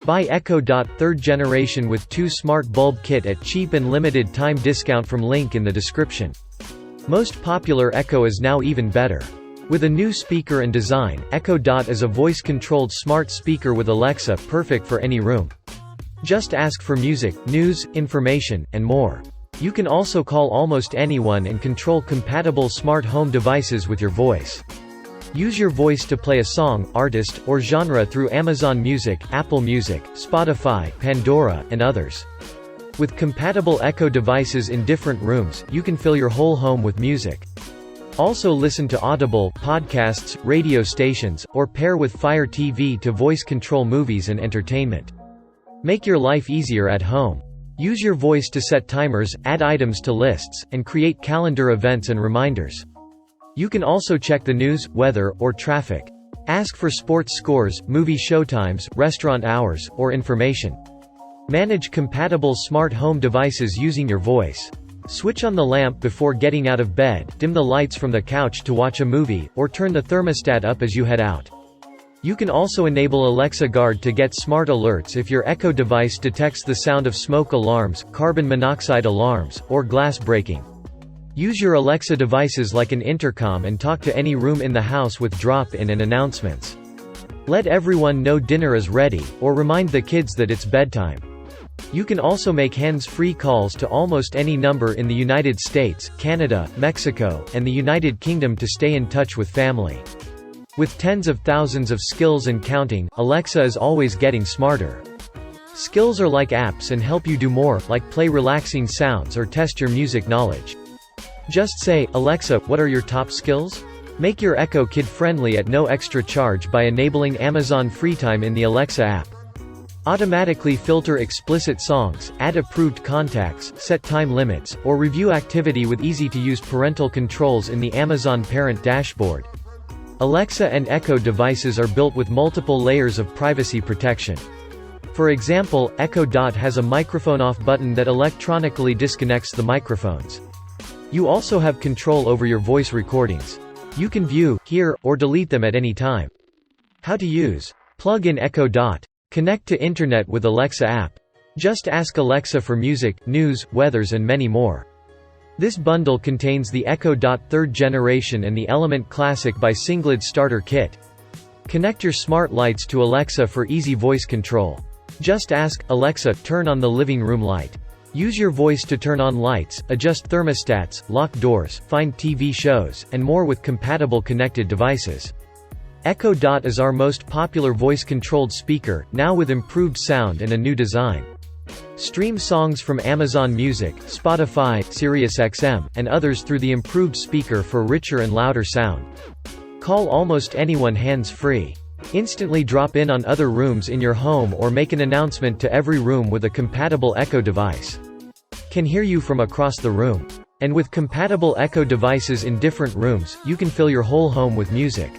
Buy Echo Dot 3rd generation with 2 smart bulb kit at cheap and limited time discount from link in the description. Most popular Echo is now even better. With a new speaker and design, Echo Dot is a voice-controlled smart speaker with Alexa, perfect for any room. Just ask for music, news, information, and more. You can also call almost anyone and control compatible smart home devices with your voice. Use your voice to play a song, artist, or genre through Amazon Music, Apple Music, Spotify, Pandora, and others. With compatible Echo devices in different rooms, you can fill your whole home with music. Also listen to Audible, podcasts, radio stations, or pair with Fire TV to voice control movies and entertainment. Make your life easier at home. Use your voice to set timers, add items to lists, and create calendar events and reminders. You can also check the news, weather, or traffic. Ask for sports scores, movie showtimes, restaurant hours, or information. Manage compatible smart home devices using your voice. Switch on the lamp before getting out of bed, dim the lights from the couch to watch a movie, or turn the thermostat up as you head out. You can also enable Alexa Guard to get smart alerts if your Echo device detects the sound of smoke alarms, carbon monoxide alarms, or glass breaking. Use your Alexa devices like an intercom and talk to any room in the house with drop-in and announcements. Let everyone know dinner is ready, or remind the kids that it's bedtime. You can also make hands-free calls to almost any number in the United States, Canada, Mexico, and the United Kingdom to stay in touch with family. With tens of thousands of skills and counting, Alexa is always getting smarter. Skills are like apps and help you do more, like play relaxing sounds or test your music knowledge. Just say, "Alexa, what are your top skills?" Make your Echo kid-friendly at no extra charge by enabling Amazon FreeTime in the Alexa app. Automatically filter explicit songs, add approved contacts, set time limits, or review activity with easy-to-use parental controls in the Amazon Parent dashboard. Alexa and Echo devices are built with multiple layers of privacy protection. For example, Echo Dot has a microphone off button that electronically disconnects the microphones. You also have control over your voice recordings. You can view, hear, or delete them at any time. How to use. Plug in Echo Dot. Connect to Internet with Alexa app. Just ask Alexa for music, news, weathers and many more. This bundle contains the Echo Dot 3rd generation and the Element Classic by Sengled starter kit. Connect your smart lights to Alexa for easy voice control. Just ask, "Alexa, turn on the living room light." Use your voice to turn on lights, adjust thermostats, lock doors, find TV shows, and more with compatible connected devices. Echo Dot is our most popular voice-controlled speaker, now with improved sound and a new design. Stream songs from Amazon Music, Spotify, SiriusXM, and others through the improved speaker for richer and louder sound. Call almost anyone hands-free. Instantly drop in on other rooms in your home or make an announcement to every room with a compatible Echo device. Can hear you from across the room. And with compatible Echo devices in different rooms, you can fill your whole home with music.